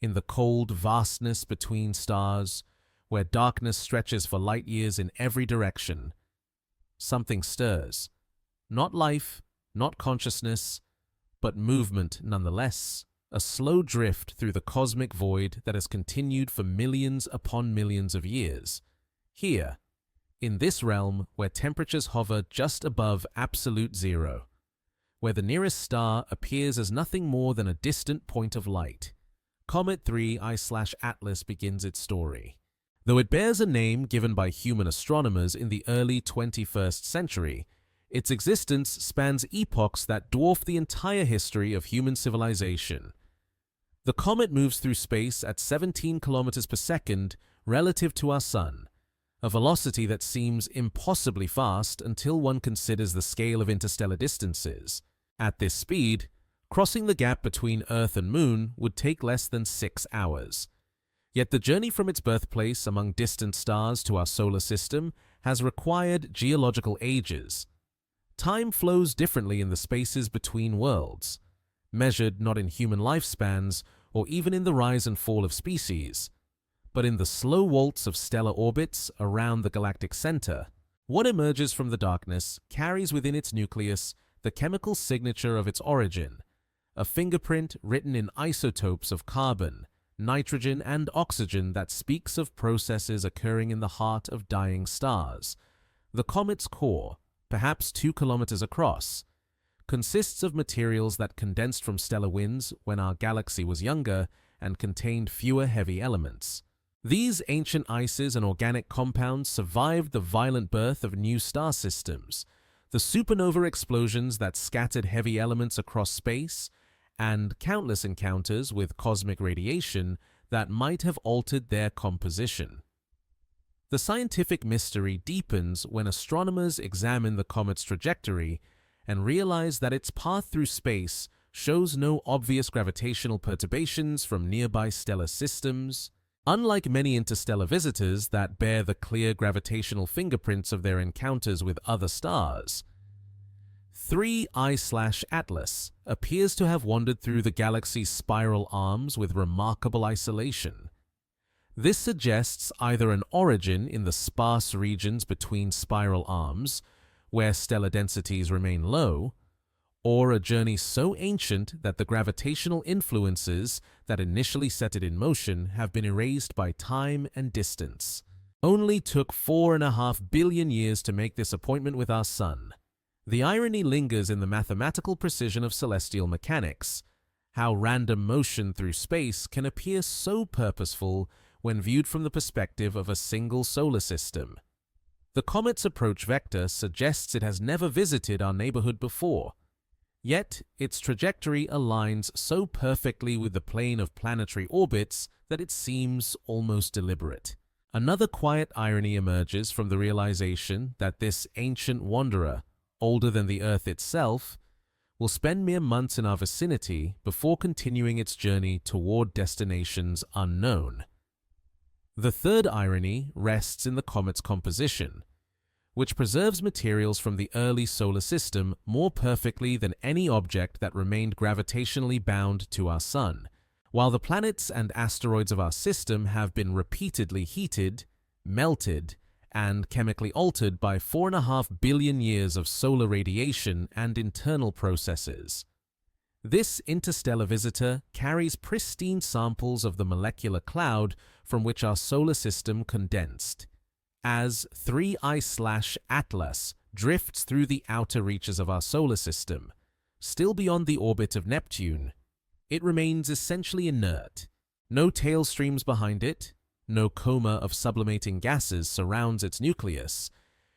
in the cold vastness between stars, where darkness stretches for light years in every direction, something stirs. Not life, not consciousness, but movement nonetheless. A slow drift through the cosmic void that has continued for millions upon millions of years. Here, in this realm where temperatures hover just above absolute zero, where the nearest star appears as nothing more than a distant point of light, Comet 3I/Atlas begins its story. Though it bears a name given by human astronomers in the early 21st century, its existence spans epochs that dwarf the entire history of human civilization. The comet moves through space at 17 kilometers per second relative to our Sun, a velocity that seems impossibly fast until one considers the scale of interstellar distances. At this speed, crossing the gap between Earth and Moon would take less than 6 hours. Yet the journey from its birthplace among distant stars to our solar system has required geological ages. Time flows differently in the spaces between worlds, measured not in human lifespans or even in the rise and fall of species, but in the slow waltz of stellar orbits around the galactic center. What emerges from the darkness carries within its nucleus the chemical signature of its origin, a fingerprint written in isotopes of carbon, nitrogen, and oxygen that speaks of processes occurring in the heart of dying stars. The comet's core, perhaps 2 kilometers across, consists of materials that condensed from stellar winds when our galaxy was younger and contained fewer heavy elements. These ancient ices and organic compounds survived the violent birth of new star systems, the supernova explosions that scattered heavy elements across space, and countless encounters with cosmic radiation that might have altered their composition. The scientific mystery deepens when astronomers examine the comet's trajectory and realize that its path through space shows no obvious gravitational perturbations from nearby stellar systems. Unlike many interstellar visitors that bear the clear gravitational fingerprints of their encounters with other stars, 3I/Atlas appears to have wandered through the galaxy's spiral arms with remarkable isolation. This suggests either an origin in the sparse regions between spiral arms, where stellar densities remain low, or a journey so ancient that the gravitational influences that initially set it in motion have been erased by time and distance. Only took 4.5 billion years to make this appointment with our Sun. The irony lingers in the mathematical precision of celestial mechanics, how random motion through space can appear so purposeful when viewed from the perspective of a single solar system. The comet's approach vector suggests it has never visited our neighborhood before, yet its trajectory aligns so perfectly with the plane of planetary orbits that it seems almost deliberate. Another quiet irony emerges from the realization that this ancient wanderer, older than the Earth itself, will spend mere months in our vicinity before continuing its journey toward destinations unknown. The third irony rests in the comet's composition, which preserves materials from the early solar system more perfectly than any object that remained gravitationally bound to our Sun. While the planets and asteroids of our system have been repeatedly heated, melted, and chemically altered by 4.5 billion years of solar radiation and internal processes, this interstellar visitor carries pristine samples of the molecular cloud from which our solar system condensed. As 3I/Atlas drifts through the outer reaches of our solar system, still beyond the orbit of Neptune, it remains essentially inert. No tail streams behind it, no coma of sublimating gases surrounds its nucleus,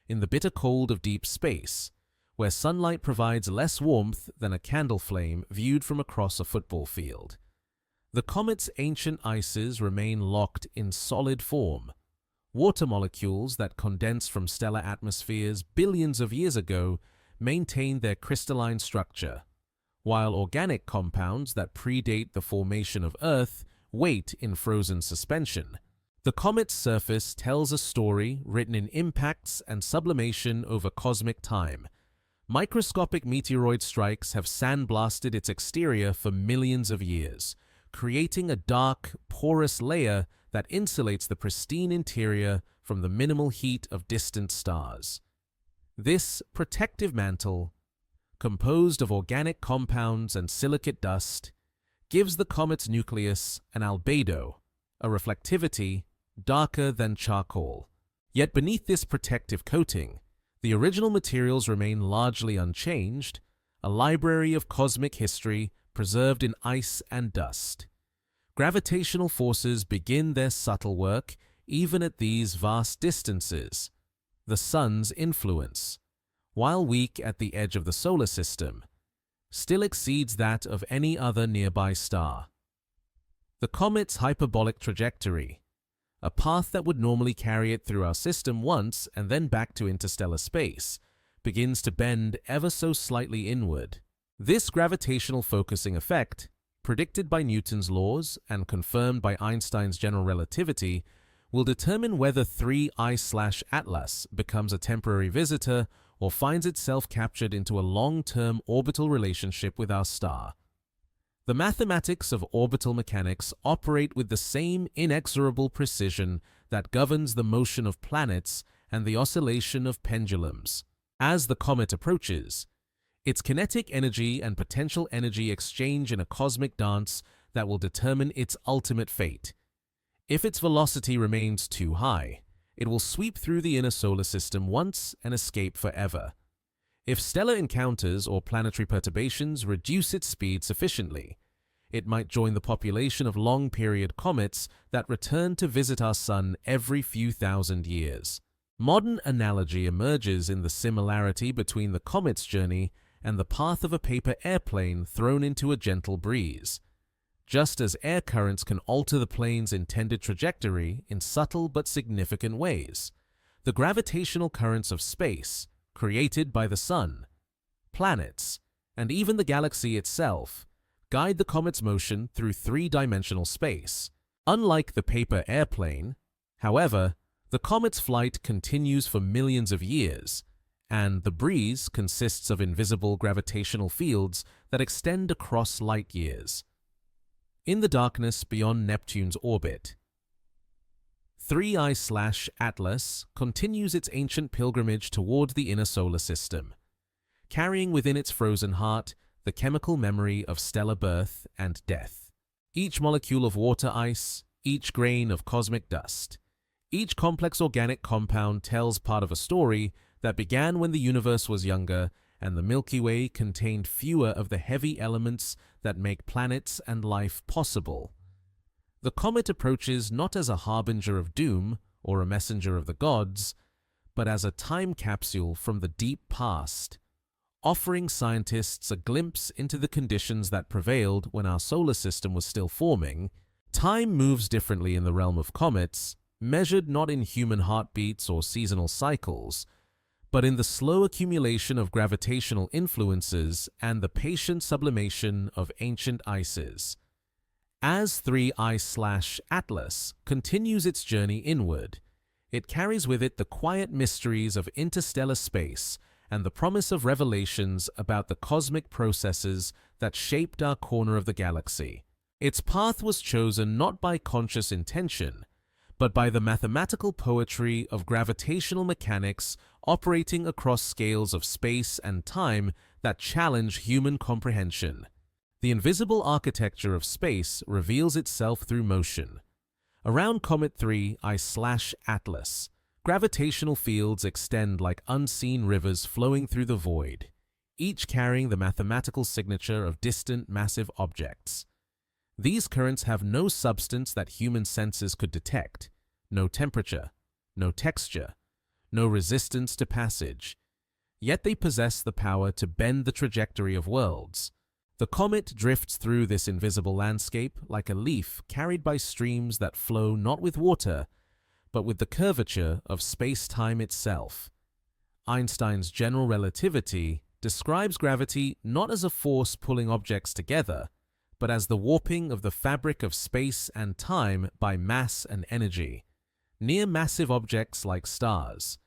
in the bitter cold of deep space, where sunlight provides less warmth than a candle flame viewed from across a football field. The comet's ancient ices remain locked in solid form. Water molecules that condensed from stellar atmospheres billions of years ago maintain their crystalline structure, while organic compounds that predate the formation of Earth wait in frozen suspension. The comet's surface tells a story written in impacts and sublimation over cosmic time. Microscopic meteoroid strikes have sandblasted its exterior for millions of years, creating a dark, porous layer that insulates the pristine interior from the minimal heat of distant stars. This protective mantle, composed of organic compounds and silicate dust, gives the comet's nucleus an albedo, a reflectivity darker than charcoal. Yet beneath this protective coating, the original materials remain largely unchanged, a library of cosmic history preserved in ice and dust. Gravitational forces begin their subtle work even at these vast distances. The Sun's influence, while weak at the edge of the solar system, still exceeds that of any other nearby star. The comet's hyperbolic trajectory, a path that would normally carry it through our system once and then back to interstellar space, begins to bend ever so slightly inward. This gravitational focusing effect, predicted by Newton's laws and confirmed by Einstein's general relativity, will determine whether 3I/Atlas becomes a temporary visitor or finds itself captured into a long-term orbital relationship with our star. The mathematics of orbital mechanics operate with the same inexorable precision that governs the motion of planets and the oscillation of pendulums. As the comet approaches, its kinetic energy and potential energy exchange in a cosmic dance that will determine its ultimate fate. If its velocity remains too high, it will sweep through the inner solar system once and escape forever. If stellar encounters or planetary perturbations reduce its speed sufficiently, it might join the population of long-period comets that return to visit our Sun every few thousand years. Modern analogy emerges in the similarity between the comet's journey and the path of a paper airplane thrown into a gentle breeze. Just as air currents can alter the plane's intended trajectory in subtle but significant ways, the gravitational currents of space, created by the Sun, planets, and even the galaxy itself, guide the comet's motion through three-dimensional space. Unlike the paper airplane, however, the comet's flight continues for millions of years, and the breeze consists of invisible gravitational fields that extend across light years. In the darkness beyond Neptune's orbit, 3I/Atlas continues its ancient pilgrimage toward the inner solar system, carrying within its frozen heart the chemical memory of stellar birth and death. Each molecule of water ice, each grain of cosmic dust, each complex organic compound tells part of a story that began when the universe was younger and the Milky Way contained fewer of the heavy elements that make planets and life possible. The comet approaches not as a harbinger of doom or a messenger of the gods, but as a time capsule from the deep past, offering scientists a glimpse into the conditions that prevailed when our solar system was still forming. Time moves differently in the realm of comets, measured not in human heartbeats or seasonal cycles, but in the slow accumulation of gravitational influences and the patient sublimation of ancient ices. As 3I/Atlas continues its journey inward, it carries with it the quiet mysteries of interstellar space and the promise of revelations about the cosmic processes that shaped our corner of the galaxy. Its path was chosen not by conscious intention, but by the mathematical poetry of gravitational mechanics operating across scales of space and time that challenge human comprehension. The invisible architecture of space reveals itself through motion. Around Comet 3I/Atlas, gravitational fields extend like unseen rivers flowing through the void, each carrying the mathematical signature of distant massive objects. These currents have no substance that human senses could detect, no temperature, no texture, no resistance to passage, yet they possess the power to bend the trajectory of worlds. The comet drifts through this invisible landscape like a leaf carried by streams that flow not with water, but with the curvature of space-time itself. Einstein's general relativity describes gravity not as a force pulling objects together, but as the warping of the fabric of space and time by mass and energy. Near massive objects like stars,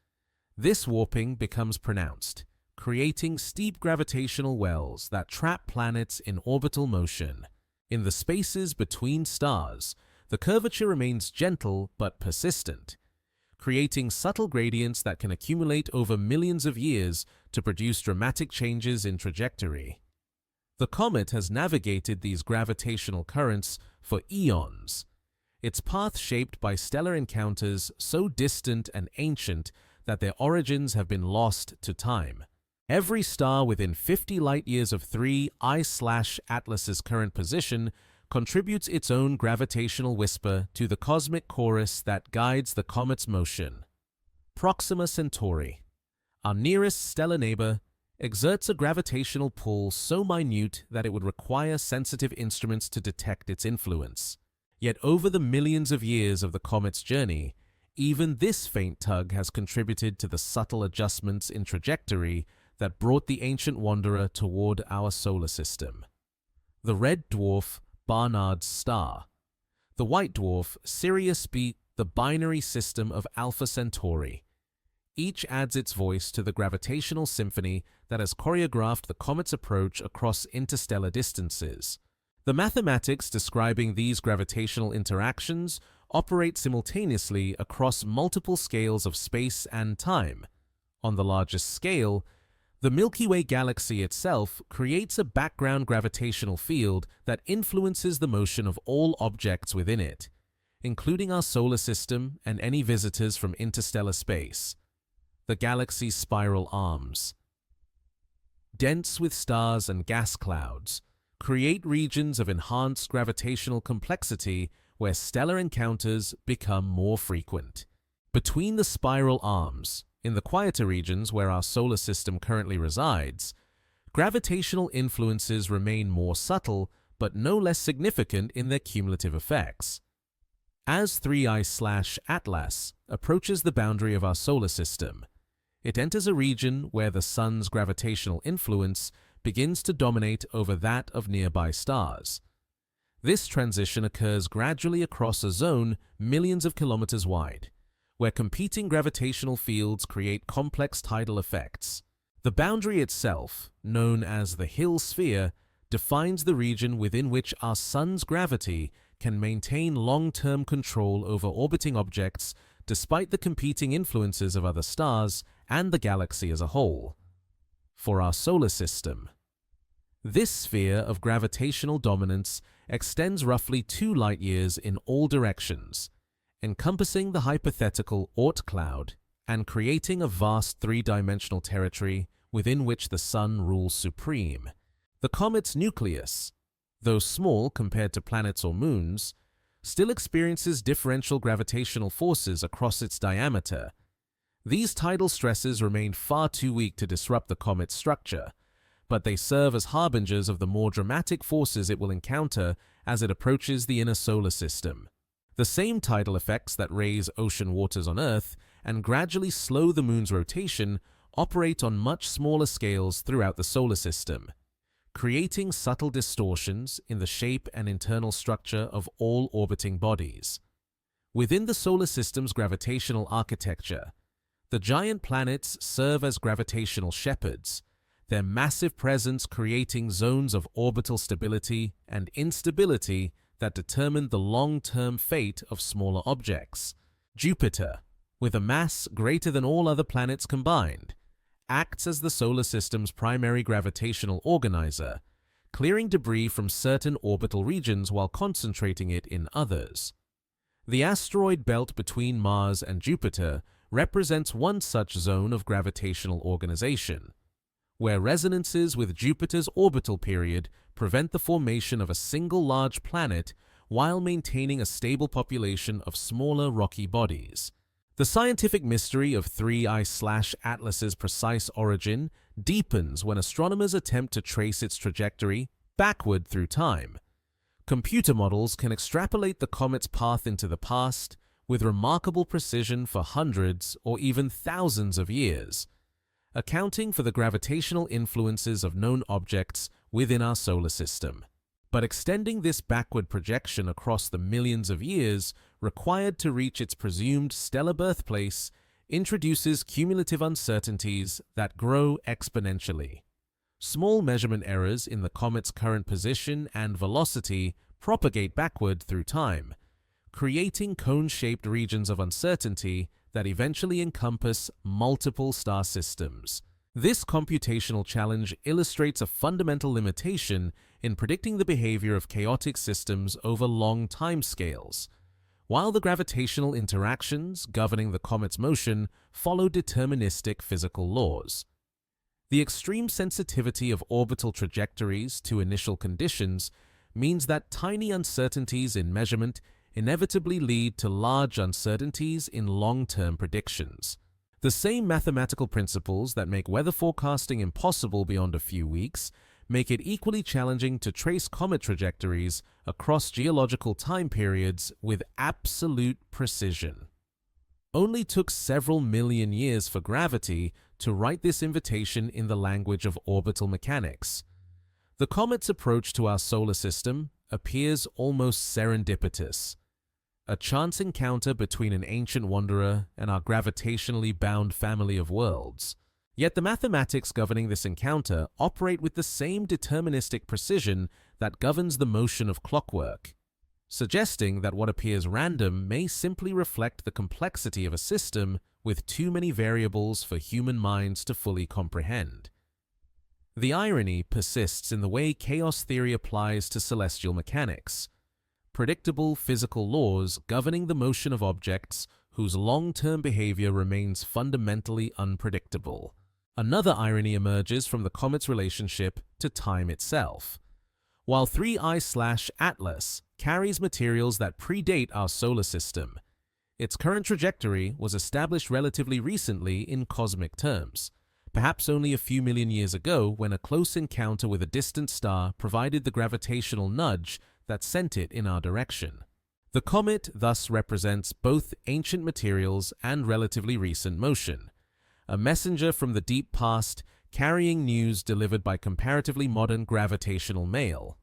this warping becomes pronounced, creating steep gravitational wells that trap planets in orbital motion. In the spaces between stars, the curvature remains gentle but persistent, creating subtle gradients that can accumulate over millions of years to produce dramatic changes in trajectory. The comet has navigated these gravitational currents for eons, its path shaped by stellar encounters so distant and ancient that their origins have been lost to time. Every star within 50 light-years of 3I/Atlas's current position contributes its own gravitational whisper to the cosmic chorus that guides the comet's motion. Proxima Centauri, our nearest stellar neighbor, exerts a gravitational pull so minute that it would require sensitive instruments to detect its influence. Yet over the millions of years of the comet's journey, even this faint tug has contributed to the subtle adjustments in trajectory that brought the ancient wanderer toward our solar system. The red dwarf Barnard's star. The white dwarf Sirius B, the binary system of Alpha Centauri. Each adds its voice to the gravitational symphony that has choreographed the comet's approach across interstellar distances. The mathematics describing these gravitational interactions operate simultaneously across multiple scales of space and time. On the largest scale, the Milky Way galaxy itself creates a background gravitational field that influences the motion of all objects within it, including our solar system and any visitors from interstellar space. The galaxy's spiral arms, dense with stars and gas clouds, create regions of enhanced gravitational complexity where stellar encounters become more frequent. Between the spiral arms, in the quieter regions where our solar system currently resides, gravitational influences remain more subtle but no less significant in their cumulative effects. As 3I/Atlas approaches the boundary of our solar system, it enters a region where the Sun's gravitational influence begins to dominate over that of nearby stars. This transition occurs gradually across a zone millions of kilometers wide, where competing gravitational fields create complex tidal effects. The boundary itself, known as the Hill sphere, defines the region within which our Sun's gravity can maintain long-term control over orbiting objects despite the competing influences of other stars and the galaxy as a whole. For our solar system, this sphere of gravitational dominance extends roughly 2 light-years in all directions, encompassing the hypothetical Oort cloud and creating a vast 3-dimensional territory within which the Sun rules supreme. The comet's nucleus, though small compared to planets or moons, still experiences differential gravitational forces across its diameter. These tidal stresses remain far too weak to disrupt the comet's structure, but they serve as harbingers of the more dramatic forces it will encounter as it approaches the inner solar system. The same tidal effects that raise ocean waters on Earth and gradually slow the moon's rotation operate on much smaller scales throughout the solar system, creating subtle distortions in the shape and internal structure of all orbiting bodies. Within the solar system's gravitational architecture, the giant planets serve as gravitational shepherds, their massive presence creating zones of orbital stability and instability that determine the long-term fate of smaller objects. Jupiter, with a mass greater than all other planets combined, acts as the solar system's primary gravitational organizer, clearing debris from certain orbital regions while concentrating it in others. The asteroid belt between Mars and Jupiter represents one such zone of gravitational organization, where resonances with Jupiter's orbital period prevent the formation of a single large planet while maintaining a stable population of smaller rocky bodies. The scientific mystery of 3I/Atlas's precise origin deepens when astronomers attempt to trace its trajectory backward through time. Computer models can extrapolate the comet's path into the past with remarkable precision for hundreds or even thousands of years, accounting for the gravitational influences of known objects within our solar system. But extending this backward projection across the millions of years required to reach its presumed stellar birthplace introduces cumulative uncertainties that grow exponentially. Small measurement errors in the comet's current position and velocity propagate backward through time, creating cone-shaped regions of uncertainty that eventually encompass multiple star systems. This computational challenge illustrates a fundamental limitation in predicting the behavior of chaotic systems over long timescales. While the gravitational interactions governing the comet's motion follow deterministic physical laws. The extreme sensitivity of orbital trajectories to initial conditions means that tiny uncertainties in measurement inevitably lead to large uncertainties in long-term predictions. The same mathematical principles that make weather forecasting impossible beyond a few weeks make it equally challenging to trace comet trajectories across geological time periods with absolute precision. Only took several million years for gravity to write this invitation in the language of orbital mechanics. The comet's approach to our solar system appears almost serendipitous, a chance encounter between an ancient wanderer and our gravitationally bound family of worlds. Yet the mathematics governing this encounter operate with the same deterministic precision that governs the motion of clockwork, suggesting that what appears random may simply reflect the complexity of a system with too many variables for human minds to fully comprehend. The irony persists in the way chaos theory applies to celestial mechanics, predictable physical laws governing the motion of objects whose long-term behavior remains fundamentally unpredictable. Another irony emerges from the comet's relationship to time itself. While 3I/Atlas carries materials that predate our solar system, its current trajectory was established relatively recently in cosmic terms, perhaps only a few million years ago when a close encounter with a distant star provided the gravitational nudge that sent it in our direction. The comet thus represents both ancient materials and relatively recent motion, a messenger from the deep past carrying news delivered by comparatively modern gravitational mail.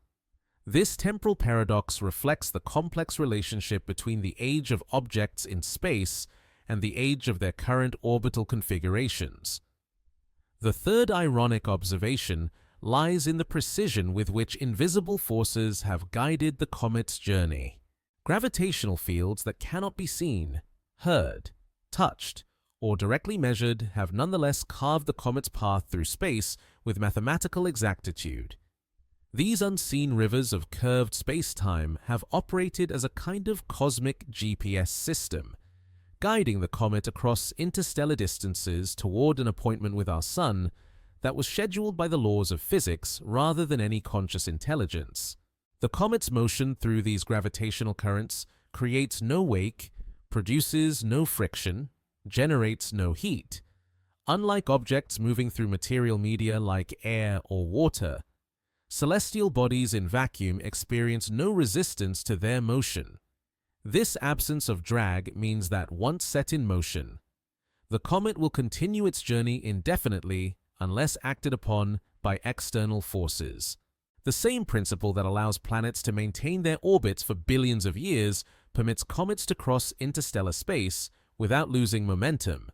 This temporal paradox reflects the complex relationship between the age of objects in space and the age of their current orbital configurations. The third ironic observation lies in the precision with which invisible forces have guided the comet's journey. Gravitational fields that cannot be seen, heard, touched, or directly measured have nonetheless carved the comet's path through space with mathematical exactitude. These unseen rivers of curved space-time have operated as a kind of cosmic GPS system, guiding the comet across interstellar distances toward an appointment with our Sun that was scheduled by the laws of physics rather than any conscious intelligence. The comet's motion through these gravitational currents creates no wake, produces no friction, generates no heat. Unlike objects moving through material media like air or water, celestial bodies in vacuum experience no resistance to their motion. This absence of drag means that once set in motion, the comet will continue its journey indefinitely unless acted upon by external forces. The same principle that allows planets to maintain their orbits for billions of years permits comets to cross interstellar space without losing momentum,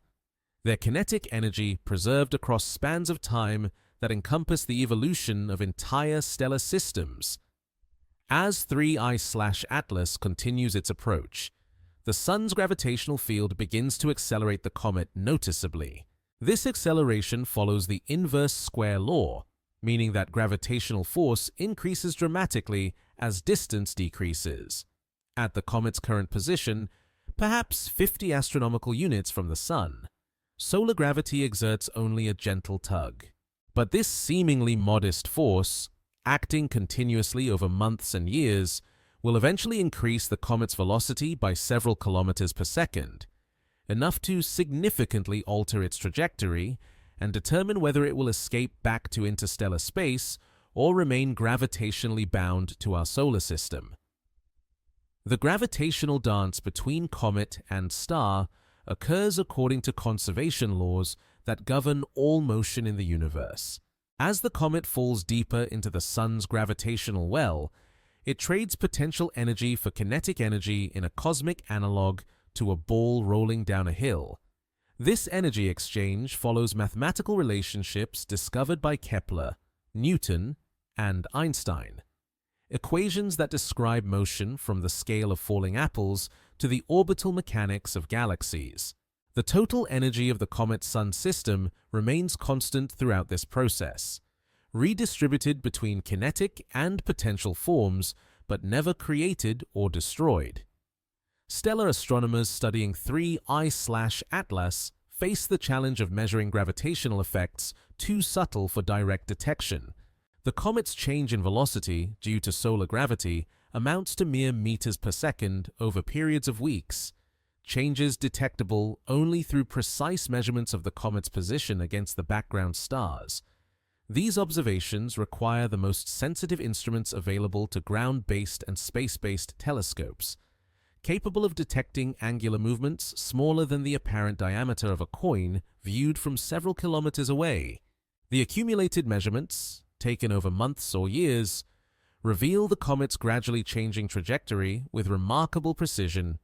their kinetic energy preserved across spans of time that encompass the evolution of entire stellar systems. As 3I/Atlas continues its approach, the Sun's gravitational field begins to accelerate the comet noticeably. This acceleration follows the inverse square law, meaning that gravitational force increases dramatically as distance decreases. At the comet's current position, perhaps 50 astronomical units from the Sun, solar gravity exerts only a gentle tug. But this seemingly modest force, acting continuously over months and years, will eventually increase the comet's velocity by several kilometers per second, enough to significantly alter its trajectory and determine whether it will escape back to interstellar space or remain gravitationally bound to our solar system. The gravitational dance between comet and star occurs according to conservation laws that govern all motion in the universe. As the comet falls deeper into the Sun's gravitational well, it trades potential energy for kinetic energy in a cosmic analog to a ball rolling down a hill. This energy exchange follows mathematical relationships discovered by Kepler, Newton, and Einstein. Equations that describe motion from the scale of falling apples to the orbital mechanics of galaxies. The total energy of the comet's sun system remains constant throughout this process, redistributed between kinetic and potential forms, but never created or destroyed. Stellar astronomers studying 3I/Atlas face the challenge of measuring gravitational effects too subtle for direct detection. The comet's change in velocity due to solar gravity amounts to mere meters per second over periods of weeks, changes detectable only through precise measurements of the comet's position against the background stars. These observations require the most sensitive instruments available to ground-based and space-based telescopes, capable of detecting angular movements smaller than the apparent diameter of a coin viewed from several kilometers away. The accumulated measurements, taken over months or years, reveal the comet's gradually changing trajectory with remarkable precision.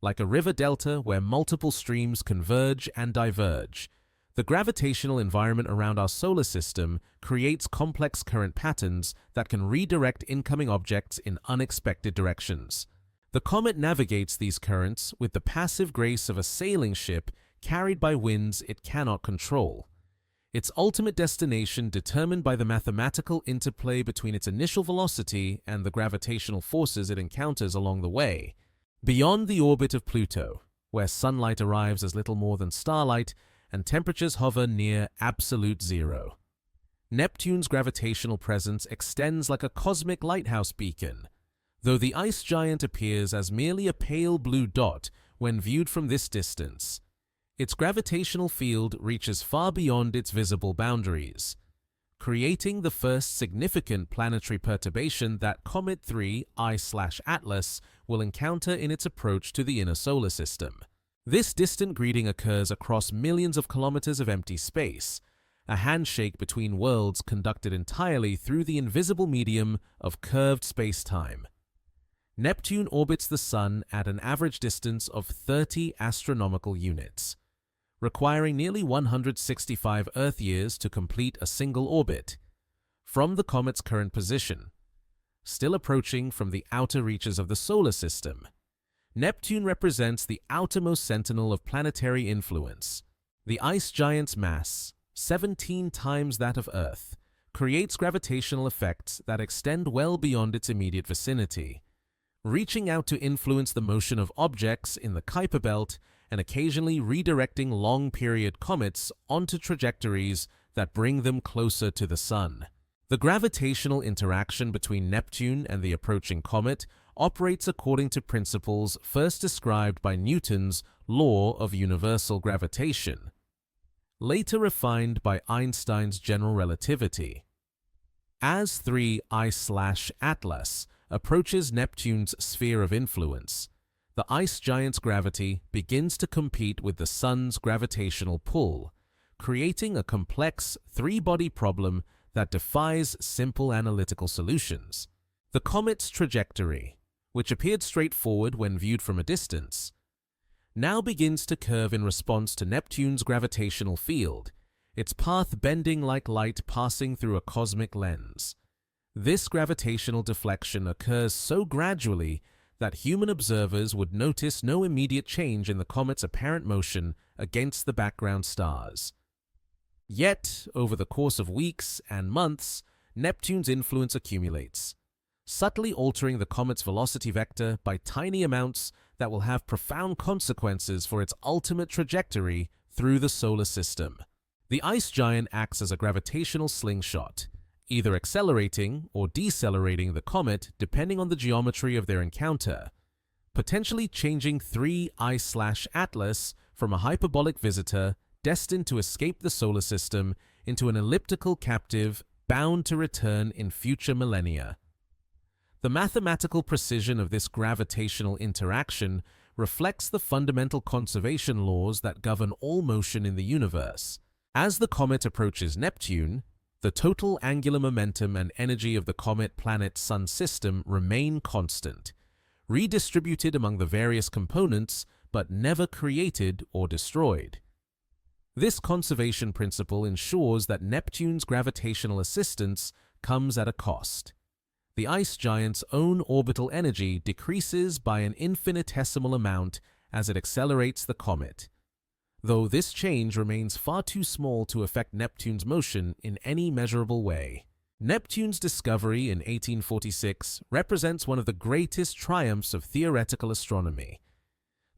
Like a river delta where multiple streams converge and diverge, the gravitational environment around our solar system creates complex current patterns that can redirect incoming objects in unexpected directions. The comet navigates these currents with the passive grace of a sailing ship carried by winds it cannot control. Its ultimate destination determined by the mathematical interplay between its initial velocity and the gravitational forces it encounters along the way. Beyond the orbit of Pluto, where sunlight arrives as little more than starlight and temperatures hover near absolute zero, Neptune's gravitational presence extends like a cosmic lighthouse beacon. Though the ice giant appears as merely a pale blue dot when viewed from this distance, its gravitational field reaches far beyond its visible boundaries, creating the first significant planetary perturbation that Comet 3I/Atlas will encounter in its approach to the inner solar system. This distant greeting occurs across millions of kilometers of empty space, a handshake between worlds conducted entirely through the invisible medium of curved space-time. Neptune orbits the Sun at an average distance of 30 astronomical units, requiring nearly 165 Earth years to complete a single orbit. From the comet's current position, still approaching from the outer reaches of the solar system, Neptune represents the outermost sentinel of planetary influence. The ice giant's mass, 17 times that of Earth, creates gravitational effects that extend well beyond its immediate vicinity, reaching out to influence the motion of objects in the Kuiper belt and occasionally redirecting long-period comets onto trajectories that bring them closer to the Sun. The gravitational interaction between Neptune and the approaching comet operates according to principles first described by Newton's law of universal gravitation, later refined by Einstein's general relativity. As 3I/Atlas approaches Neptune's sphere of influence, the ice giant's gravity begins to compete with the Sun's gravitational pull, creating a complex three-body problem that defies simple analytical solutions. The comet's trajectory, which appeared straightforward when viewed from a distance, now begins to curve in response to Neptune's gravitational field, its path bending like light passing through a cosmic lens. This gravitational deflection occurs so gradually that human observers would notice no immediate change in the comet's apparent motion against the background stars. Yet, over the course of weeks and months, Neptune's influence accumulates, subtly altering the comet's velocity vector by tiny amounts that will have profound consequences for its ultimate trajectory through the solar system. The ice giant acts as a gravitational slingshot, either accelerating or decelerating the comet depending on the geometry of their encounter, potentially changing 3I/Atlas from a hyperbolic visitor destined to escape the solar system into an elliptical captive bound to return in future millennia. The mathematical precision of this gravitational interaction reflects the fundamental conservation laws that govern all motion in the universe. As the comet approaches Neptune, the total angular momentum and energy of the comet-planet-sun system remain constant, redistributed among the various components but never created or destroyed. This conservation principle ensures that Neptune's gravitational assistance comes at a cost. The ice giant's own orbital energy decreases by an infinitesimal amount as it accelerates the comet, though this change remains far too small to affect Neptune's motion in any measurable way. Neptune's discovery in 1846 represents one of the greatest triumphs of theoretical astronomy.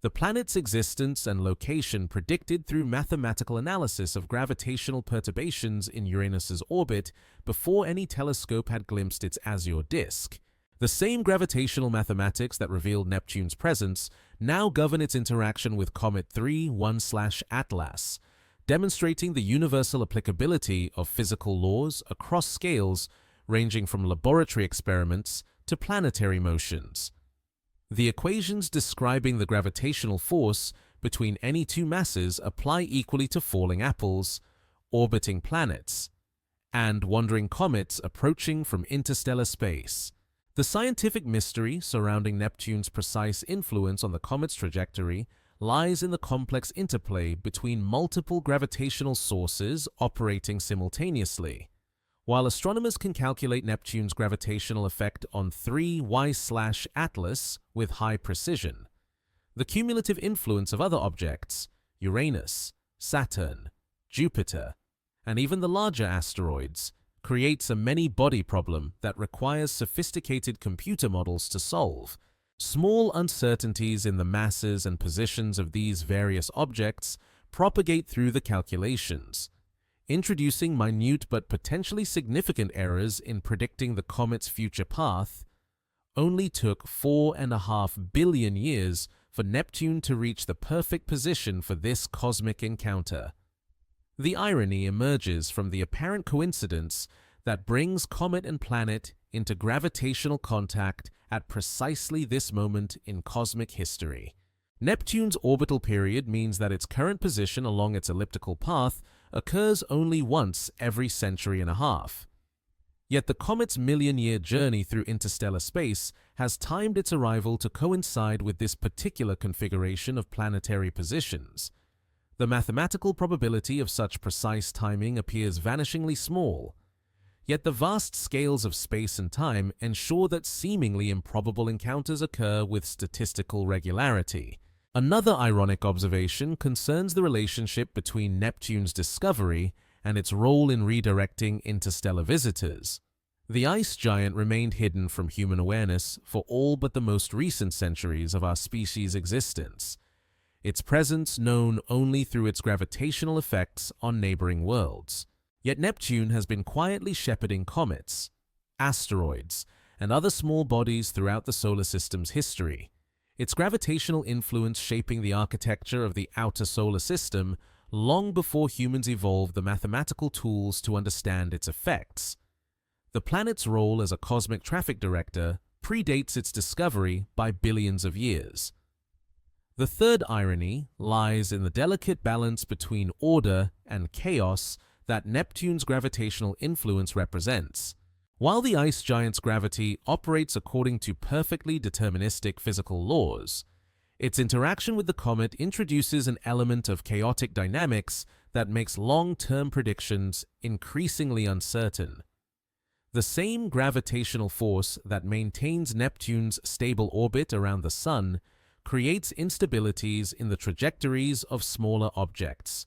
The planet's existence and location predicted through mathematical analysis of gravitational perturbations in Uranus's orbit before any telescope had glimpsed its azure disk. The same gravitational mathematics that revealed Neptune's presence now govern its interaction with Comet 3-1/Atlas, demonstrating the universal applicability of physical laws across scales ranging from laboratory experiments to planetary motions. The equations describing the gravitational force between any two masses apply equally to falling apples, orbiting planets, and wandering comets approaching from interstellar space. The scientific mystery surrounding Neptune's precise influence on the comet's trajectory lies in the complex interplay between multiple gravitational sources operating simultaneously. While astronomers can calculate Neptune's gravitational effect on 3-Atlas with high precision, the cumulative influence of other objects, Uranus, Saturn, Jupiter, and even the larger asteroids, creates a many-body problem that requires sophisticated computer models to solve. Small uncertainties in the masses and positions of these various objects propagate through the calculations, introducing minute but potentially significant errors in predicting the comet's future path. Only took 4.5 billion years for Neptune to reach the perfect position for this cosmic encounter. The irony emerges from the apparent coincidence that brings comet and planet into gravitational contact at precisely this moment in cosmic history. Neptune's orbital period means that its current position along its elliptical path occurs only once every century and a half. Yet the comet's million-year journey through interstellar space has timed its arrival to coincide with this particular configuration of planetary positions. The mathematical probability of such precise timing appears vanishingly small, yet the vast scales of space and time ensure that seemingly improbable encounters occur with statistical regularity. Another ironic observation concerns the relationship between Neptune's discovery and its role in redirecting interstellar visitors. The ice giant remained hidden from human awareness for all but the most recent centuries of our species' existence, its presence known only through its gravitational effects on neighboring worlds. Yet Neptune has been quietly shepherding comets, asteroids, and other small bodies throughout the solar system's history, its gravitational influence shaping the architecture of the outer solar system long before humans evolved the mathematical tools to understand its effects. The planet's role as a cosmic traffic director predates its discovery by billions of years. The third irony lies in the delicate balance between order and chaos that Neptune's gravitational influence represents. While the ice giant's gravity operates according to perfectly deterministic physical laws, its interaction with the comet introduces an element of chaotic dynamics that makes long-term predictions increasingly uncertain. The same gravitational force that maintains Neptune's stable orbit around the Sun creates instabilities in the trajectories of smaller objects,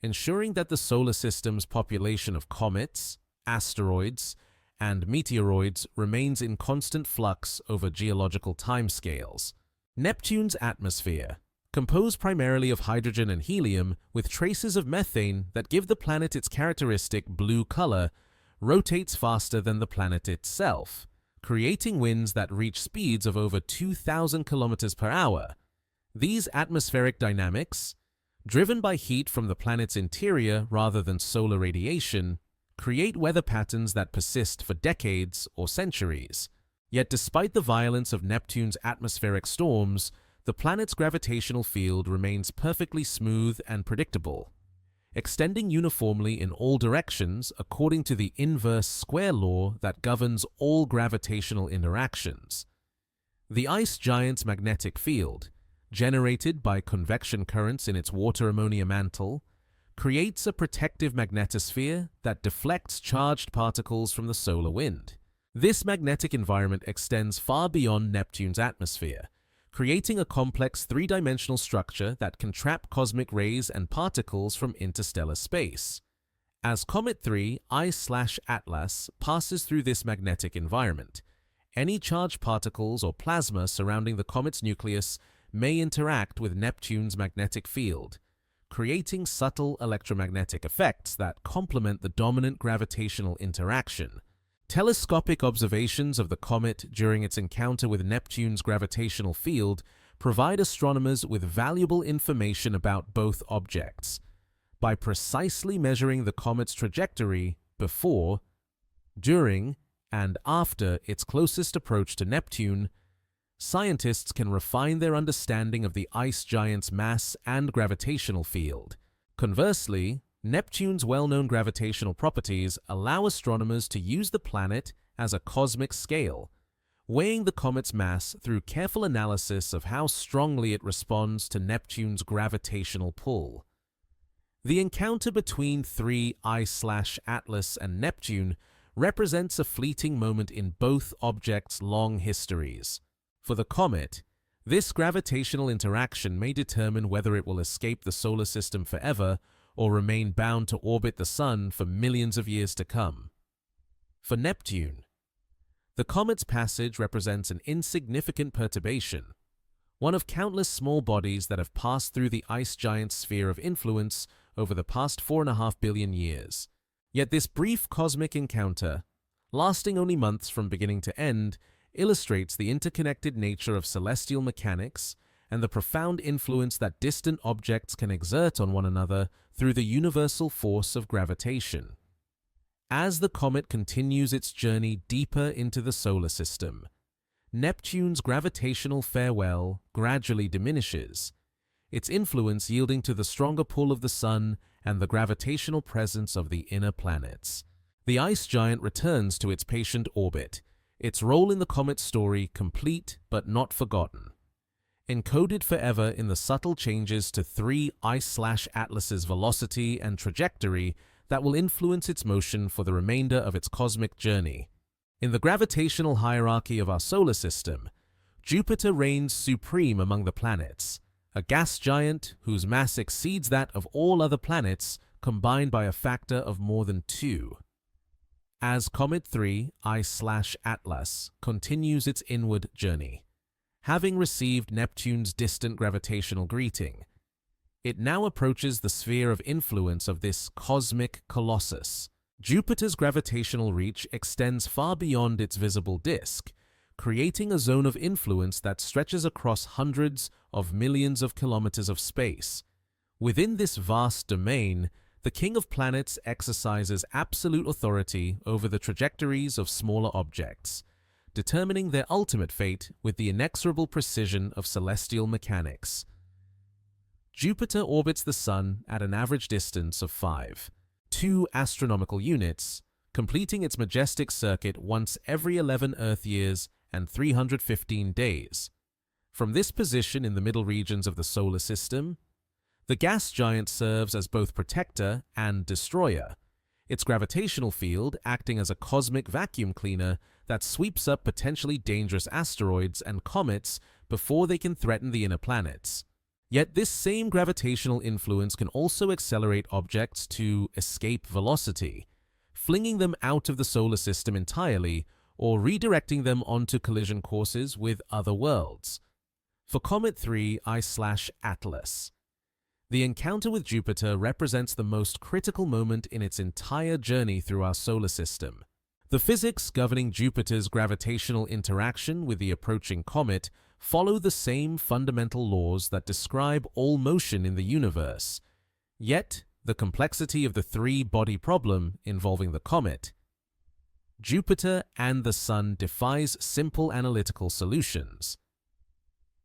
ensuring that the solar system's population of comets, asteroids, and meteoroids remains in constant flux over geological timescales. Neptune's atmosphere, composed primarily of hydrogen and helium with traces of methane that give the planet its characteristic blue color, rotates faster than the planet itself, creating winds that reach speeds of over 2,000 kilometers per hour. These atmospheric dynamics, driven by heat from the planet's interior rather than solar radiation, create weather patterns that persist for decades or centuries. Yet despite the violence of Neptune's atmospheric storms, the planet's gravitational field remains perfectly smooth and predictable, extending uniformly in all directions according to the inverse square law that governs all gravitational interactions. The ice giant's magnetic field, generated by convection currents in its water ammonia mantle, creates a protective magnetosphere that deflects charged particles from the solar wind. This magnetic environment extends far beyond Neptune's atmosphere, creating a complex three-dimensional structure that can trap cosmic rays and particles from interstellar space. As Comet 3 I/Atlas passes through this magnetic environment, any charged particles or plasma surrounding the comet's nucleus may interact with Neptune's magnetic field, creating subtle electromagnetic effects that complement the dominant gravitational interaction. Telescopic observations of the comet during its encounter with Neptune's gravitational field provide astronomers with valuable information about both objects. By precisely measuring the comet's trajectory before, during, and after its closest approach to Neptune, scientists can refine their understanding of the ice giant's mass and gravitational field. Conversely, Neptune's well-known gravitational properties allow astronomers to use the planet as a cosmic scale, weighing the comet's mass through careful analysis of how strongly it responds to Neptune's gravitational pull. The encounter between 3 I/Atlas and Neptune represents a fleeting moment in both objects' long histories. For the comet, this gravitational interaction may determine whether it will escape the solar system forever or remain bound to orbit the Sun for millions of years to come. For Neptune, the comet's passage represents an insignificant perturbation, one of countless small bodies that have passed through the ice giant's sphere of influence over the past 4.5 billion years. Yet this brief cosmic encounter, lasting only months from beginning to end, illustrates the interconnected nature of celestial mechanics and the profound influence that distant objects can exert on one another through the universal force of gravitation. As the comet continues its journey deeper into the solar system, Neptune's gravitational farewell gradually diminishes, its influence yielding to the stronger pull of the Sun and the gravitational presence of the inner planets. The ice giant returns to its patient orbit, its role in the comet's story complete but not forgotten. Encoded forever in the subtle changes to 3 I/Atlas's velocity and trajectory that will influence its motion for the remainder of its cosmic journey. In the gravitational hierarchy of our solar system, Jupiter reigns supreme among the planets, a gas giant whose mass exceeds that of all other planets combined by a factor of more than 2. As Comet 3 I/Atlas continues its inward journey, having received Neptune's distant gravitational greeting, it now approaches the sphere of influence of this cosmic colossus. Jupiter's gravitational reach extends far beyond its visible disk, creating a zone of influence that stretches across hundreds of millions of kilometers of space. Within this vast domain, the King of Planets exercises absolute authority over the trajectories of smaller objects, determining their ultimate fate with the inexorable precision of celestial mechanics. Jupiter orbits the Sun at an average distance of 5.2 astronomical units, completing its majestic circuit once every 11 Earth years and 315 days. From this position in the middle regions of the solar system, the gas giant serves as both protector and destroyer, its gravitational field acting as a cosmic vacuum cleaner that sweeps up potentially dangerous asteroids and comets before they can threaten the inner planets. Yet this same gravitational influence can also accelerate objects to escape velocity, flinging them out of the solar system entirely or redirecting them onto collision courses with other worlds. For Comet 3 I/Atlas, the encounter with Jupiter represents the most critical moment in its entire journey through our solar system. The physics governing Jupiter's gravitational interaction with the approaching comet follow the same fundamental laws that describe all motion in the universe. Yet, the complexity of the three-body problem involving the comet, Jupiter and the Sun defies simple analytical solutions.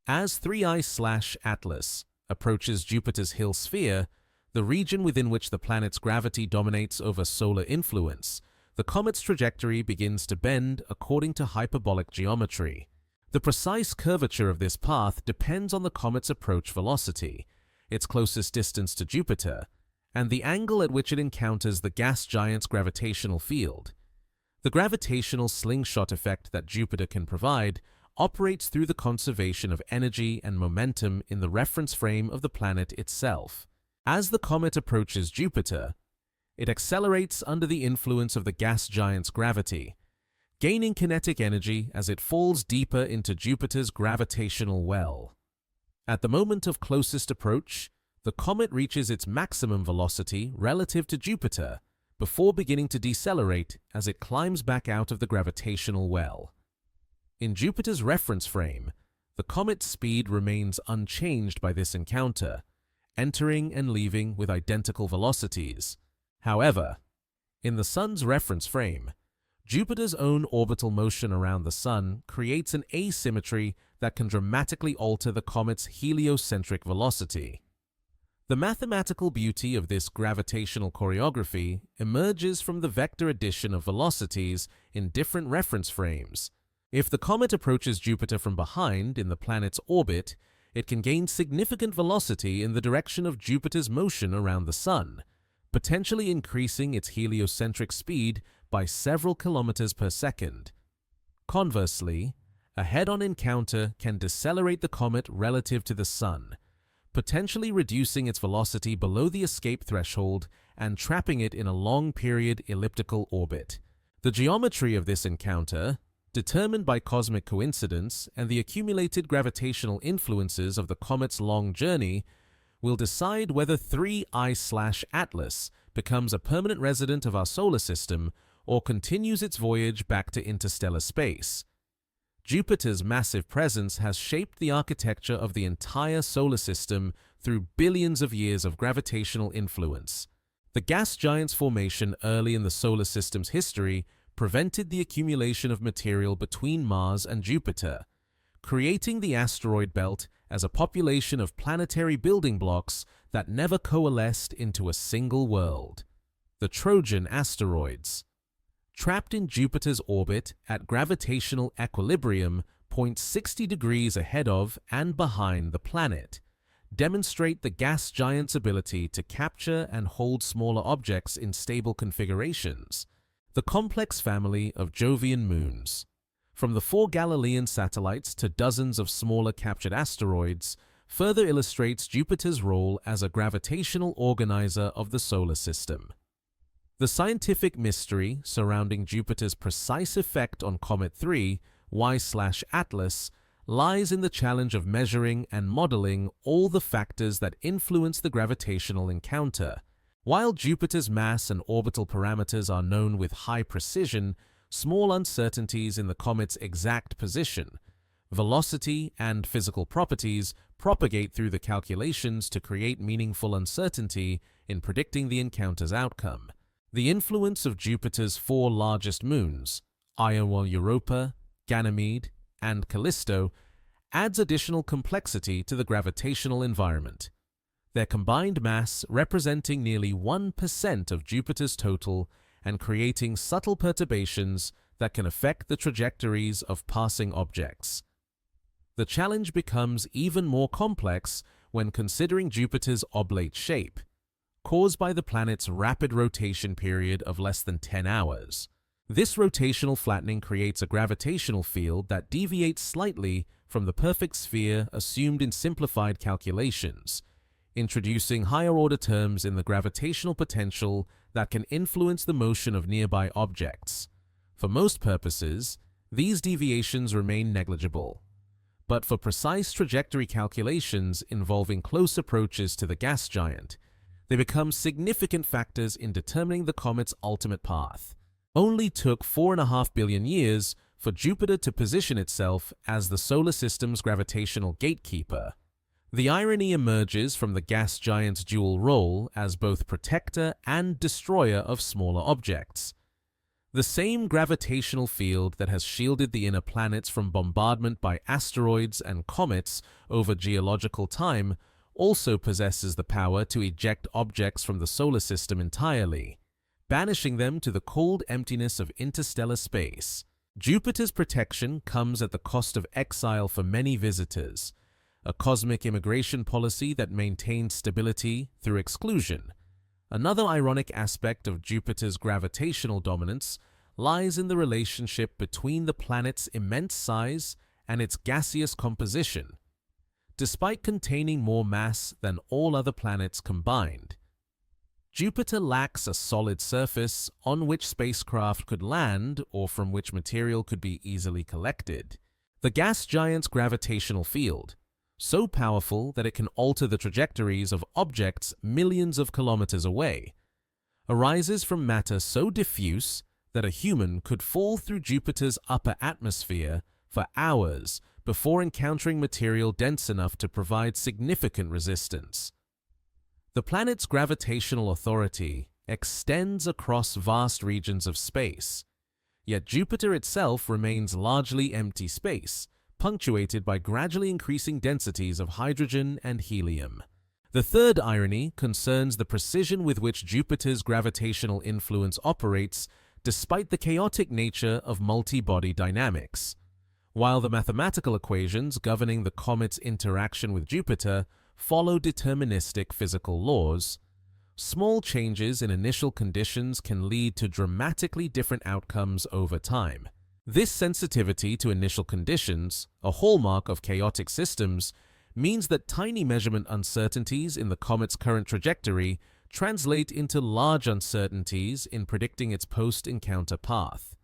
As 3 I/Atlas approaches Jupiter's Hill sphere, the region within which the planet's gravity dominates over solar influence, the comet's trajectory begins to bend according to hyperbolic geometry. The precise curvature of this path depends on the comet's approach velocity, its closest distance to Jupiter, and the angle at which it encounters the gas giant's gravitational field. The gravitational slingshot effect that Jupiter can provide operates through the conservation of energy and momentum in the reference frame of the planet itself. As the comet approaches Jupiter, it accelerates under the influence of the gas giant's gravity, gaining kinetic energy as it falls deeper into Jupiter's gravitational well. At the moment of closest approach, the comet reaches its maximum velocity relative to Jupiter before beginning to decelerate as it climbs back out of the gravitational well. In Jupiter's reference frame, the comet's speed remains unchanged by this encounter, entering and leaving with identical velocities. However, in the Sun's reference frame, Jupiter's own orbital motion around the Sun creates an asymmetry that can dramatically alter the comet's heliocentric velocity. The mathematical beauty of this gravitational choreography emerges from the vector addition of velocities in different reference frames. If the comet approaches Jupiter from behind in the planet's orbit, it can gain significant velocity in the direction of Jupiter's motion around the Sun, potentially increasing its heliocentric speed by several kilometers per second. Conversely, a head-on encounter can decelerate the comet relative to the Sun, potentially reducing its velocity below the escape threshold and trapping it in a long-period elliptical orbit. The geometry of this encounter, determined by cosmic coincidence and the accumulated gravitational influences of the comet's long journey, will decide whether 3I/Atlas becomes a permanent resident of our solar system or continues its voyage back to interstellar space. Jupiter's massive presence has shaped the architecture of the entire solar system through billions of years of gravitational influence. The gas giant's formation early in the solar system's history prevented the accumulation of material between Mars and Jupiter, creating the asteroid belt as a population of planetary building blocks that never coalesced into a single world. The Trojan asteroids, trapped in Jupiter's orbit at gravitational equilibrium 0.60 degrees ahead of and behind the planet, demonstrate the gas giant's ability to capture and hold smaller objects in stable configurations. The complex family of Jovian moons, from the 4 Galilean satellites to dozens of smaller captured asteroids, further illustrates Jupiter's role as a gravitational organizer of the solar system. The scientific mystery surrounding Jupiter's precise effect on Comet 3, Y/Atlas, lies in the challenge of measuring and modeling all the factors that influence the gravitational encounter. While Jupiter's mass and orbital parameters are known with high precision, small uncertainties in the comet's exact position, velocity, and physical properties propagate through the calculations to create meaningful uncertainty in predicting the encounter's outcome. The influence of Jupiter's 4 largest moons, Io, Europa, Ganymede, and Callisto, adds additional complexity to the gravitational environment. Their combined mass representing nearly 1% of Jupiter's total and creating subtle perturbations that can affect the trajectories of passing objects. The challenge becomes even more complex when considering Jupiter's oblate shape, caused by the planet's rapid rotation period of less than 10 hours. This rotational flattening creates a gravitational field that deviates slightly from the perfect sphere assumed in simplified calculations, introducing higher-order terms in the gravitational potential that can influence the motion of nearby objects. For most purposes, these deviations remain negligible. But for precise trajectory calculations involving close approaches to the gas giant, they become significant factors in determining the comet's ultimate path. Only took 4.5 billion years for Jupiter to position itself as the solar system's gravitational gatekeeper. The irony emerges from the gas giant's dual role as both protector and destroyer of smaller objects. The same gravitational field that has shielded the inner planets from bombardment by asteroids and comets over geological time also possesses the power to eject objects from the solar system entirely, banishing them to the cold emptiness of interstellar space. Jupiter's protection comes at the cost of exile for many visitors, a cosmic immigration policy that maintains stability through exclusion, Another ironic aspect of Jupiter's gravitational dominance lies in the relationship between the planet's immense size and its gaseous composition. Despite containing more mass than all other planets combined, Jupiter lacks a solid surface on which spacecraft could land or from which material could be easily collected. The gas giant's gravitational field, so powerful that it can alter the trajectories of objects millions of kilometers away, arises from matter so diffuse that a human could fall through Jupiter's upper atmosphere for hours before encountering material dense enough to provide significant resistance. The planet's gravitational authority extends across vast regions of space, yet Jupiter itself remains largely empty space, punctuated by gradually increasing densities of hydrogen and helium. The third irony concerns the precision with which Jupiter's gravitational influence operates despite the chaotic nature of multi-body dynamics. While the mathematical equations governing the comet's interaction with Jupiter follow deterministic physical laws, small changes in initial conditions can lead to dramatically different outcomes over time. This sensitivity to initial conditions, a hallmark of chaotic systems, means that tiny measurement uncertainties in the comet's current trajectory translate into large uncertainties in predicting its post-encounter path.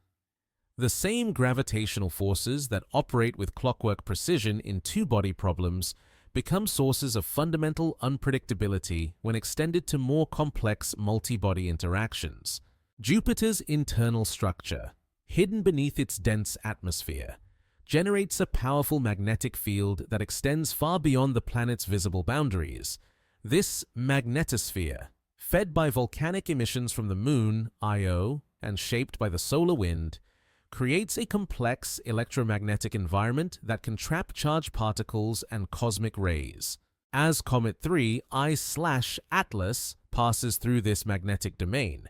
The same gravitational forces that operate with clockwork precision in two-body problems become sources of fundamental unpredictability when extended to more complex multi-body interactions. Jupiter's internal structure, hidden beneath its dense atmosphere, generates a powerful magnetic field that extends far beyond the planet's visible boundaries. This magnetosphere, fed by volcanic emissions from the Moon, Io, and shaped by the solar wind, creates a complex electromagnetic environment that can trap charged particles and cosmic rays. As Comet 3 I/Atlas passes through this magnetic domain,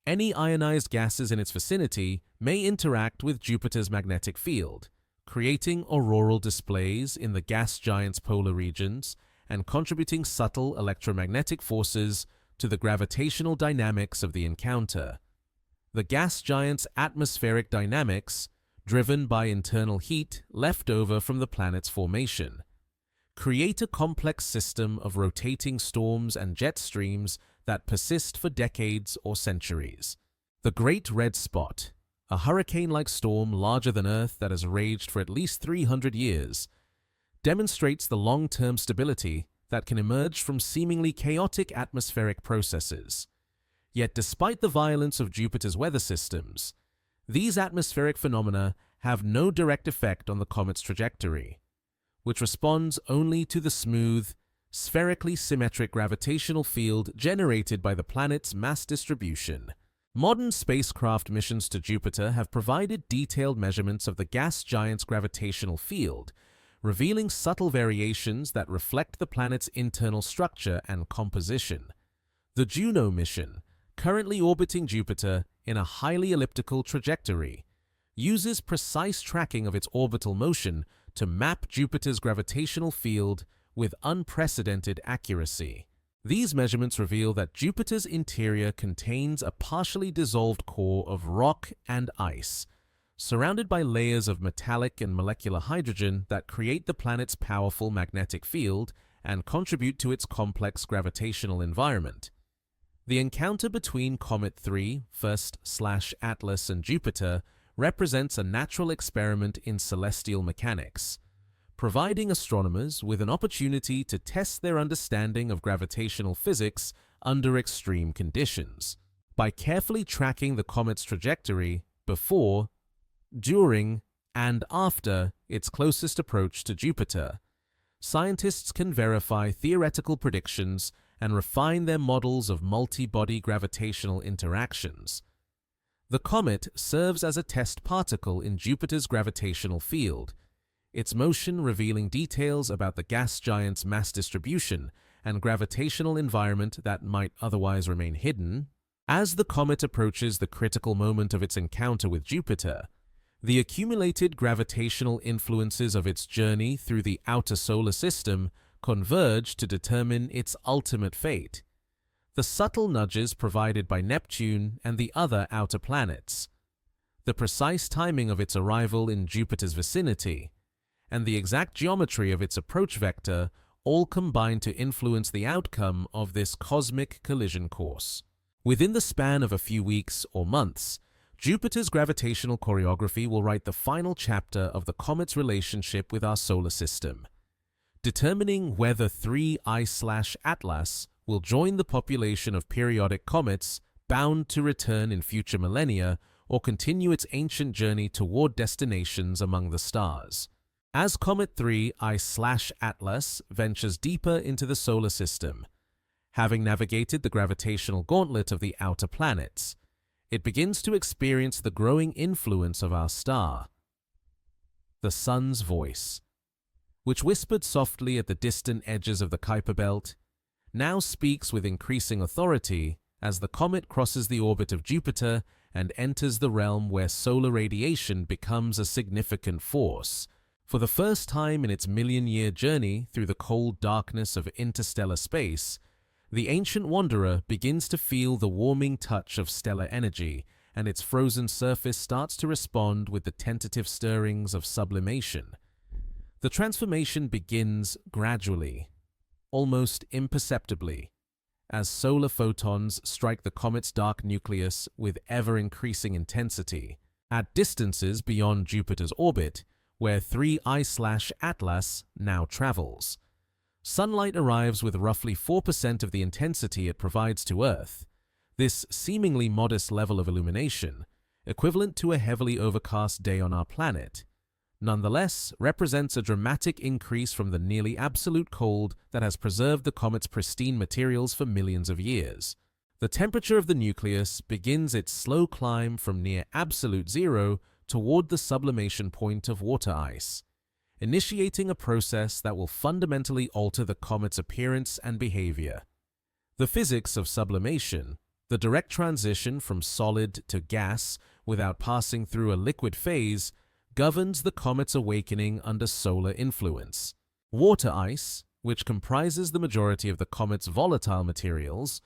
any ionized gases in its vicinity may interact with Jupiter's magnetic field, creating auroral displays in the gas giant's polar regions and contributing subtle electromagnetic forces to the gravitational dynamics of the encounter. The gas giant's atmospheric dynamics, driven by internal heat left over from the planet's formation, create a complex system of rotating storms and jet streams that persist for decades or centuries. The Great Red Spot, a hurricane-like storm larger than Earth that has raged for at least 300 years, demonstrates the long-term stability that can emerge from seemingly chaotic atmospheric processes. Yet despite the violence of Jupiter's weather systems, these atmospheric phenomena have no direct effect on the comet's trajectory, which responds only to the smooth, spherically symmetric gravitational field generated by the planet's mass distribution. Modern spacecraft missions to Jupiter have provided detailed measurements of the gas giant's gravitational field, revealing subtle variations that reflect the planet's internal structure and composition. The Juno mission, currently orbiting Jupiter in a highly elliptical trajectory, uses precise tracking of its orbital motion to map Jupiter's gravitational field with unprecedented accuracy. These measurements reveal that Jupiter's interior contains a partially dissolved core of rock and ice, surrounded by layers of metallic and molecular hydrogen that create the planet's powerful magnetic field and contribute to its complex gravitational environment. The encounter between Comet 3 I/Atlas and Jupiter represents a natural experiment in celestial mechanics, providing astronomers with an opportunity to test their understanding of gravitational physics under extreme conditions. By carefully tracking the comet's trajectory before, during, and after its closest approach to Jupiter, scientists can verify theoretical predictions and refine their models of multi-body gravitational interactions. The comet serves as a test particle in Jupiter's gravitational field, its motion revealing details about the gas giant's mass distribution and gravitational environment that might otherwise remain hidden. As the comet approaches the critical moment of its encounter with Jupiter, the accumulated gravitational influences of its journey through the outer solar system converge to determine its ultimate fate. the subtle nudges provided by Neptune and the other outer planets, the precise timing of its arrival in Jupiter's vicinity, and the exact geometry of its approach vector all combine to influence the outcome of this cosmic collision course. Within the span of a few weeks or months, Jupiter's gravitational choreography will write the final chapter of the comet's relationship with our solar system, determining whether 3I/Atlas will join the population of periodic comets bound to return in future millennia or continue its ancient journey toward destinations among the stars. As Comet 3I/Atlas ventures deeper into the solar system, having navigated the gravitational gauntlet of the outer planets, it begins to experience the growing influence of our star, the Sun's voice, which whispered softly at the distant edges of the Kuiper Belt, now speaks with increasing authority as the comet crosses the orbit of Jupiter and enters the realm where solar radiation becomes a significant force. For the first time in its million-year journey through the cold darkness of interstellar space, the ancient wanderer begins to feel the warming touch of stellar energy, and its frozen surface starts to respond with the tentative stirrings of sublimation. The transformation begins gradually, almost imperceptibly, as solar photons strike the comet's dark nucleus with ever-increasing intensity. At distances beyond Jupiter's orbit, where 3I/Atlas now travels, sunlight arrives with roughly 4% of the intensity it provides to Earth. This seemingly modest level of illumination, equivalent to a heavily overcast day on our planet, nonetheless represents a dramatic increase from the nearly absolute cold that has preserved the comet's pristine materials for millions of years. The temperature of the nucleus begins its slow climb from near absolute zero toward the sublimation point of water ice, initiating a process that will fundamentally alter the comet's appearance and behavior. The physics of sublimation, the direct transition from solid to gas without passing through a liquid phase, governs the comet's awakening under solar influence. Water ice, which comprises the majority of the comet's volatile materials,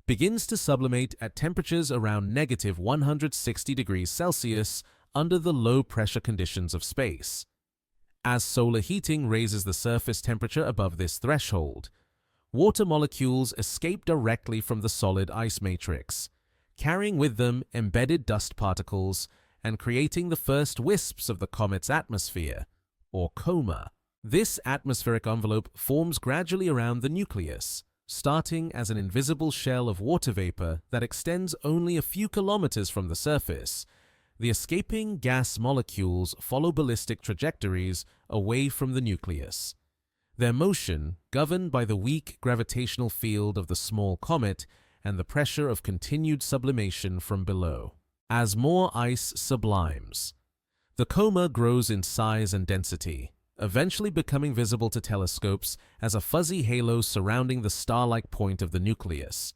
begins to sublimate at temperatures around -160 degrees Celsius under the low-pressure conditions of space. As solar heating raises the surface temperature above this threshold, water molecules escape directly from the solid ice matrix, carrying with them embedded dust particles and creating the first wisps of the comet's atmosphere, or coma. This atmospheric envelope forms gradually around the nucleus, starting as an invisible shell of water vapor that extends only a few kilometers from the surface. The escaping gas molecules follow ballistic trajectories away from the nucleus, their motion governed by the weak gravitational field of the small comet and the pressure of continued sublimation from below. As more ice sublimes, the coma grows in size and density, eventually becoming visible to telescopes as a fuzzy halo surrounding the star-like point of the nucleus.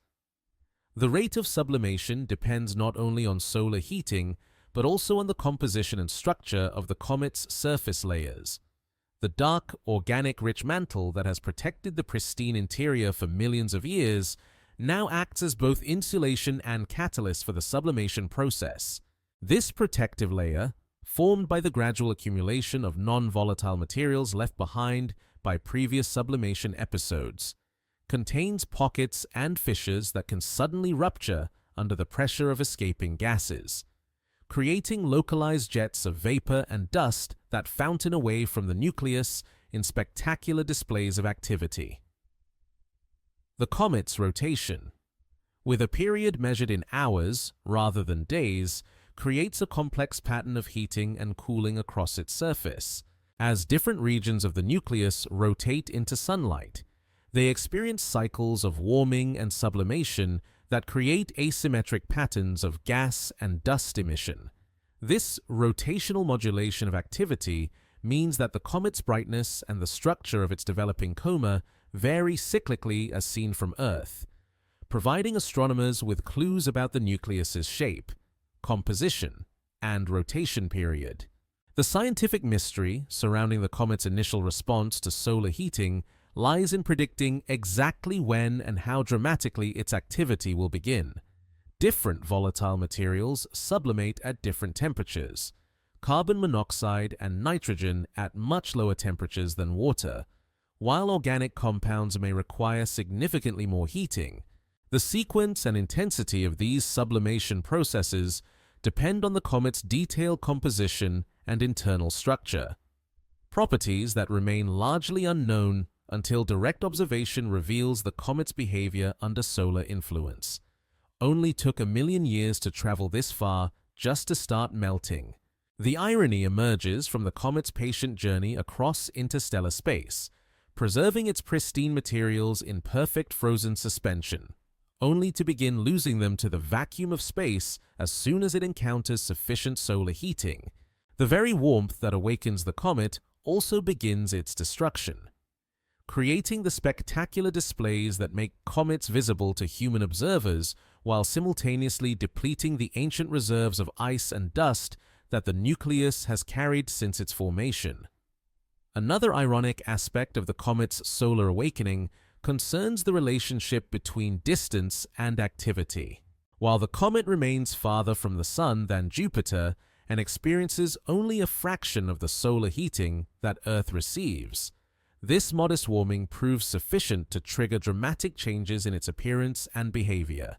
The rate of sublimation depends not only on solar heating, but also on the composition and structure of the comet's surface layers. The dark, organic-rich mantle that has protected the pristine interior for millions of years now acts as both insulation and catalyst for the sublimation process. This protective layer, formed by the gradual accumulation of non-volatile materials left behind by previous sublimation episodes, contains pockets and fissures that can suddenly rupture under the pressure of escaping gases, creating localized jets of vapor and dust that fountain away from the nucleus in spectacular displays of activity. The comet's rotation, with a period measured in hours rather than days, creates a complex pattern of heating and cooling across its surface. As different regions of the nucleus rotate into sunlight, they experience cycles of warming and sublimation that create asymmetric patterns of gas and dust emission. This rotational modulation of activity means that the comet's brightness and the structure of its developing coma vary cyclically as seen from Earth, providing astronomers with clues about the nucleus's shape, composition, and rotation period. The scientific mystery surrounding the comet's initial response to solar heating lies in predicting exactly when and how dramatically its activity will begin. Different volatile materials sublimate at different temperatures. Carbon monoxide and nitrogen at much lower temperatures than water, while organic compounds may require significantly more heating. The sequence and intensity of these sublimation processes depend on the comet's detailed composition and internal structure, properties that remain largely unknown until direct observation reveals the comet's behavior under solar influence. Only took 1 million years to travel this far just to start melting. The irony emerges from the comet's patient journey across interstellar space, preserving its pristine materials in perfect frozen suspension, only to begin losing them to the vacuum of space as soon as it encounters sufficient solar heating. The very warmth that awakens the comet also begins its destruction, creating the spectacular displays that make comets visible to human observers while simultaneously depleting the ancient reserves of ice and dust that the nucleus has carried since its formation. Another ironic aspect of the comet's solar awakening concerns the relationship between distance and activity. While the comet remains farther from the Sun than Jupiter and experiences only a fraction of the solar heating that Earth receives, this modest warming proves sufficient to trigger dramatic changes in its appearance and behavior.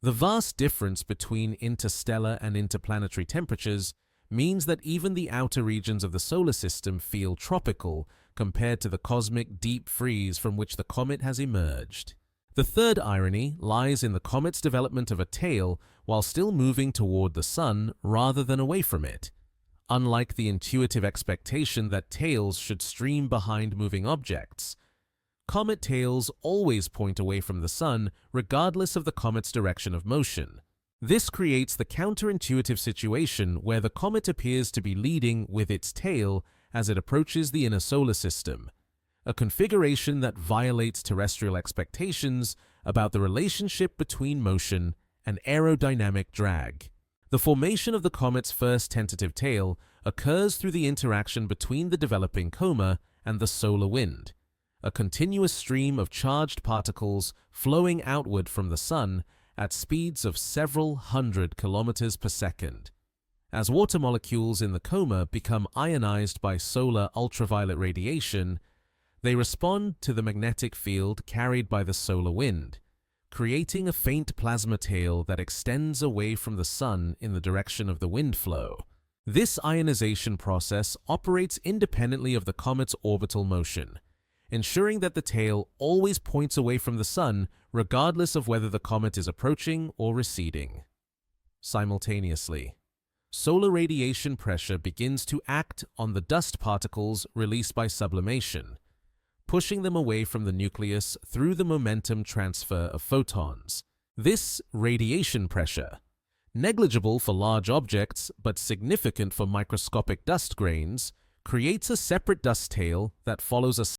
The vast difference between interstellar and interplanetary temperatures means that even the outer regions of the solar system feel tropical compared to the cosmic deep freeze from which the comet has emerged. The third irony lies in the comet's development of a tail while still moving toward the Sun rather than away from it. Unlike the intuitive expectation that tails should stream behind moving objects, comet tails always point away from the Sun regardless of the comet's direction of motion. This creates the counterintuitive situation where the comet appears to be leading with its tail as it approaches the inner solar system, a configuration that violates terrestrial expectations about the relationship between motion and aerodynamic drag. The formation of the comet's first tentative tail occurs through the interaction between the developing coma and the solar wind, a continuous stream of charged particles flowing outward from the Sun at speeds of several hundred kilometers per second. As water molecules in the coma become ionized by solar ultraviolet radiation, they respond to the magnetic field carried by the solar wind, creating a faint plasma tail that extends away from the Sun in the direction of the wind flow. This ionization process operates independently of the comet's orbital motion, ensuring that the tail always points away from the Sun regardless of whether the comet is approaching or receding. Simultaneously, solar radiation pressure begins to act on the dust particles released by sublimation, pushing them away from the nucleus through the momentum transfer of photons. This radiation pressure, negligible for large objects but significant for microscopic dust grains, creates a separate dust tail that follows a